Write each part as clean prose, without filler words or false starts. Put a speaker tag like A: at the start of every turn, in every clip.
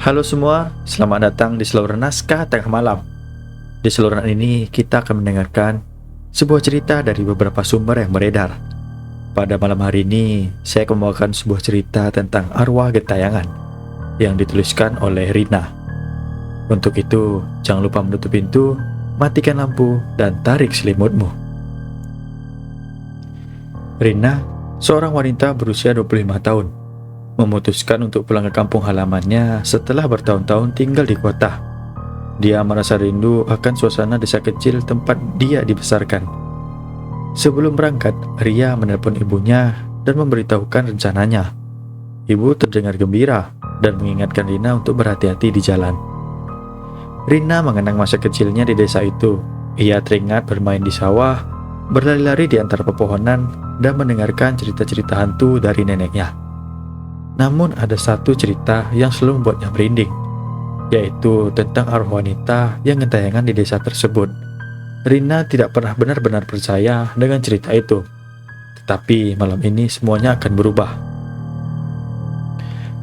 A: Halo semua, selamat datang di saluran naskah tengah malam. Di saluran ini kita akan mendengarkan sebuah cerita dari beberapa sumber yang beredar. Pada malam hari ini, saya akan membawakan sebuah cerita tentang arwah gentayangan yang dituliskan oleh Rina. Untuk itu, jangan lupa menutup pintu, matikan lampu, dan tarik selimutmu. Rina, seorang wanita berusia 25 tahun, memutuskan untuk pulang ke kampung halamannya setelah bertahun-tahun tinggal di kota. Dia merasa rindu akan suasana desa kecil tempat dia dibesarkan. Sebelum berangkat, Ria menelpon ibunya dan memberitahukan rencananya. Ibu terdengar gembira dan mengingatkan Rina untuk berhati-hati di jalan. Rina mengenang masa kecilnya di desa itu. Ia teringat bermain di sawah, berlari-lari di antara pepohonan, dan mendengarkan cerita-cerita hantu dari neneknya. Namun ada satu cerita yang selalu membuatnya merinding, yaitu tentang arwah wanita yang gentayangan di desa tersebut. Rina tidak pernah benar-benar percaya dengan cerita itu, tetapi malam ini semuanya akan berubah.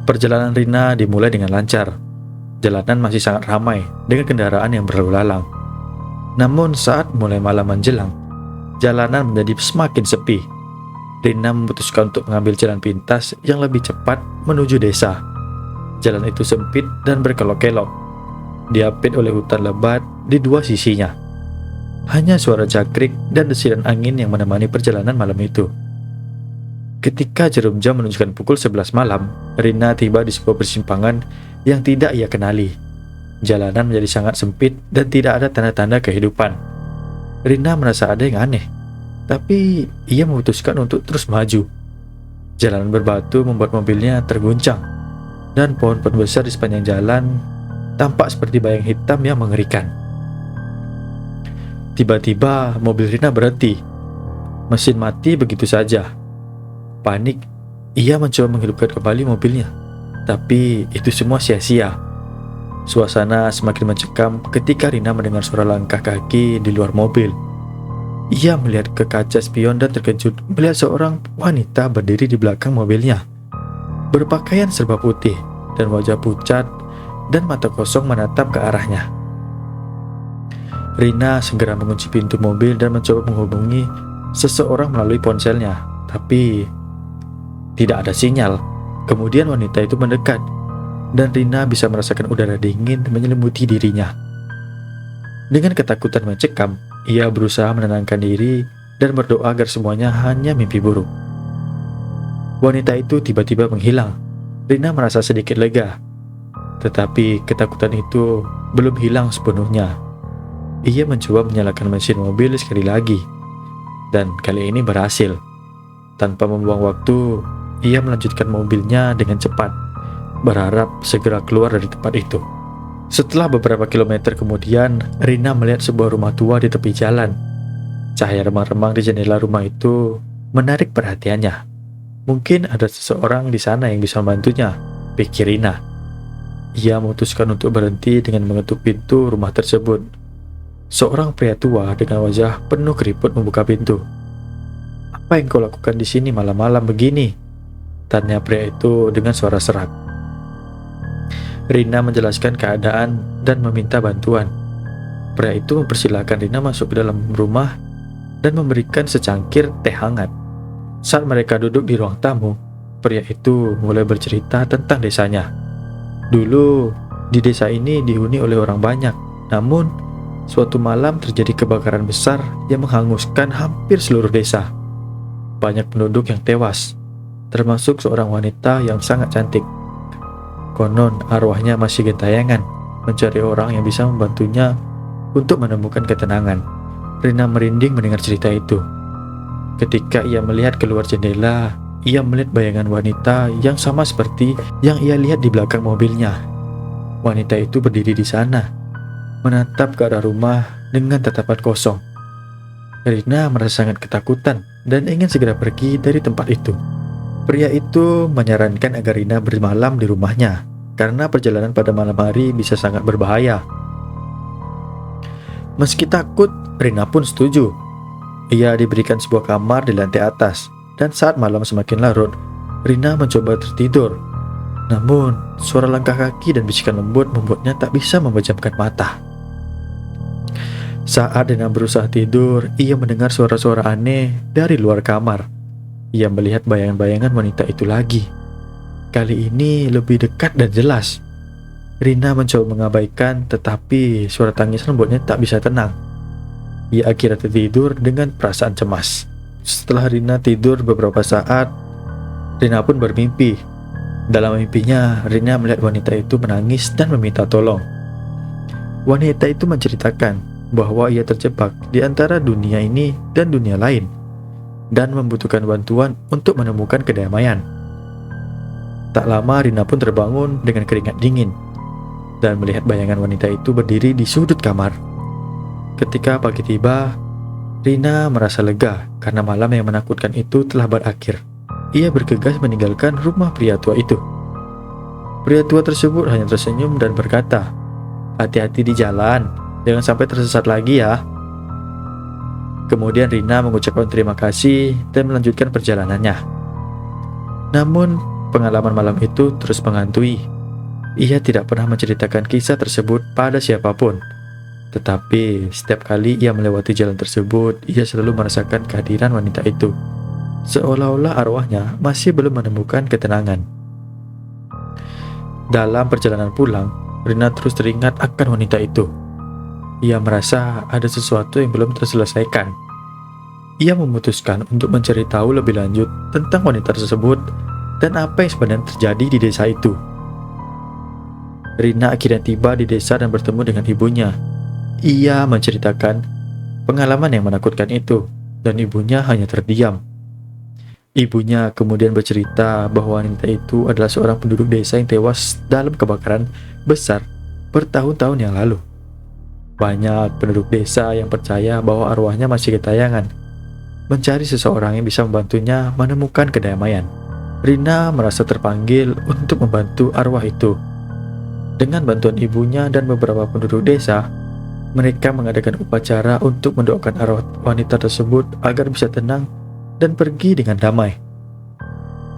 A: Perjalanan Rina dimulai dengan lancar. Jalanan masih sangat ramai dengan kendaraan yang berlalu lalang. Namun saat mulai malam menjelang, jalanan menjadi semakin sepi. Rina memutuskan untuk mengambil jalan pintas yang lebih cepat menuju desa. Jalan itu sempit dan berkelok-kelok, diapit oleh hutan lebat di dua sisinya. Hanya suara jangkrik dan desiran angin yang menemani perjalanan malam itu. Ketika jarum jam menunjukkan pukul 11 malam, Rina tiba di sebuah persimpangan yang tidak ia kenali. Jalanan menjadi sangat sempit dan tidak ada tanda-tanda kehidupan. Rina merasa ada yang aneh, tapi ia memutuskan untuk terus maju. Jalanan berbatu membuat mobilnya terguncang, dan pohon-pohon besar di sepanjang jalan tampak seperti bayang hitam yang mengerikan. Tiba-tiba mobil Rina berhenti. Mesin mati begitu saja. Panik, ia mencoba menghidupkan kembali mobilnya, tapi itu semua sia-sia. Suasana semakin mencekam ketika Rina mendengar suara langkah kaki di luar mobil. Ia melihat ke kaca spion dan terkejut melihat seorang wanita berdiri di belakang mobilnya, berpakaian serba putih dan wajah pucat dan mata kosong menatap ke arahnya. Rina segera mengunci pintu mobil dan mencoba menghubungi seseorang melalui ponselnya, tapi tidak ada sinyal. Kemudian wanita itu mendekat, dan Rina bisa merasakan udara dingin menyelimuti dirinya. Dengan ketakutan mencekam, ia berusaha menenangkan diri dan berdoa agar semuanya hanya mimpi buruk. Wanita itu tiba-tiba menghilang. Rina merasa sedikit lega, tetapi ketakutan itu belum hilang sepenuhnya. Ia mencoba menyalakan mesin mobil sekali lagi, dan kali ini berhasil. Tanpa membuang waktu, ia melanjutkan mobilnya dengan cepat, berharap segera keluar dari tempat itu. Setelah beberapa kilometer kemudian, Rina melihat sebuah rumah tua di tepi jalan. Cahaya remang-remang di jendela rumah itu menarik perhatiannya. Mungkin ada seseorang di sana yang bisa membantunya, pikir Rina. Ia memutuskan untuk berhenti dengan mengetuk pintu rumah tersebut. Seorang pria tua dengan wajah penuh keriput membuka pintu. "Apa yang kau lakukan di sini malam-malam begini?" tanya pria itu dengan suara serak. Rina menjelaskan keadaan dan meminta bantuan. Pria itu mempersilahkan Rina masuk ke dalam rumah dan memberikan secangkir teh hangat. Saat mereka duduk di ruang tamu, pria itu mulai bercerita tentang desanya. Dulu, di desa ini dihuni oleh orang banyak. Namun, suatu malam terjadi kebakaran besar yang menghanguskan hampir seluruh desa. Banyak penduduk yang tewas, termasuk seorang wanita yang sangat cantik. Konon arwahnya masih gentayangan, mencari orang yang bisa membantunya untuk menemukan ketenangan. Rina merinding mendengar cerita itu. Ketika ia melihat keluar jendela, ia melihat bayangan wanita yang sama seperti yang ia lihat di belakang mobilnya. Wanita itu berdiri di sana, menatap ke arah rumah dengan tatapan kosong. Rina merasa sangat ketakutan dan ingin segera pergi dari tempat itu. Pria itu menyarankan agar Rina bermalam di rumahnya, karena perjalanan pada malam hari bisa sangat berbahaya. Meski takut, Rina pun setuju. Ia diberikan sebuah kamar di lantai atas, dan saat malam semakin larut, Rina mencoba tertidur. Namun, suara langkah kaki dan bisikan lembut membuatnya tak bisa memejamkan mata. Saat Rina berusaha tidur, ia mendengar suara-suara aneh dari luar kamar. Ia melihat bayangan-bayangan wanita itu lagi. Kali ini lebih dekat dan jelas. Rina mencoba mengabaikan, tetapi suara tangis lembutnya tak bisa tenang. Ia akhirnya tertidur dengan perasaan cemas. Setelah Rina tidur beberapa saat, Rina pun bermimpi. Dalam mimpinya, Rina melihat wanita itu menangis dan meminta tolong. Wanita itu menceritakan bahwa ia terjebak di antara dunia ini dan dunia lain, dan membutuhkan bantuan untuk menemukan kedamaian. Tak lama Rina pun terbangun dengan keringat dingin, dan melihat bayangan wanita itu berdiri di sudut kamar. Ketika pagi tiba, Rina merasa lega karena malam yang menakutkan itu telah berakhir. Ia bergegas meninggalkan rumah pria tua itu. Pria tua tersebut hanya tersenyum dan berkata, "Hati-hati di jalan, jangan sampai tersesat lagi ya." Kemudian Rina mengucapkan terima kasih dan melanjutkan perjalanannya. Namun, pengalaman malam itu terus menghantui. Ia tidak pernah menceritakan kisah tersebut pada siapapun. Tetapi, setiap kali ia melewati jalan tersebut, ia selalu merasakan kehadiran wanita itu. Seolah-olah arwahnya masih belum menemukan ketenangan. Dalam perjalanan pulang, Rina terus teringat akan wanita itu. Ia merasa ada sesuatu yang belum terselesaikan. Ia memutuskan untuk mencari tahu lebih lanjut tentang wanita tersebut dan apa yang sebenarnya terjadi di desa itu. Rina akhirnya tiba di desa dan bertemu dengan ibunya. Ia menceritakan pengalaman yang menakutkan itu, dan ibunya hanya terdiam. Ibunya kemudian bercerita bahwa wanita itu adalah seorang penduduk desa yang tewas dalam kebakaran besar bertahun-tahun yang lalu. Banyak penduduk desa yang percaya bahwa arwahnya masih gentayangan, mencari seseorang yang bisa membantunya menemukan kedamaian. Rina merasa terpanggil untuk membantu arwah itu. Dengan bantuan ibunya dan beberapa penduduk desa, mereka mengadakan upacara untuk mendoakan arwah wanita tersebut agar bisa tenang dan pergi dengan damai.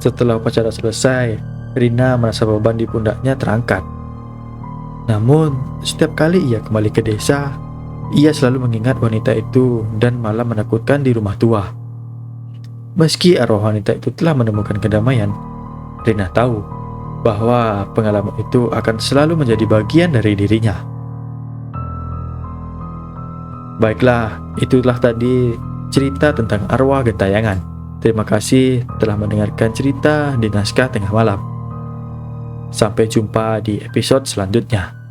A: Setelah upacara selesai, Rina merasa beban di pundaknya terangkat. Namun, setiap kali ia kembali ke desa, ia selalu mengingat wanita itu dan malah menakutkan di rumah tua. Meski arwah wanita itu telah menemukan kedamaian, Rina tahu bahwa pengalaman itu akan selalu menjadi bagian dari dirinya. Baiklah, itulah tadi cerita tentang arwah gentayangan. Terima kasih telah mendengarkan cerita di Naskah Tengah Malam. Sampai jumpa di episode selanjutnya.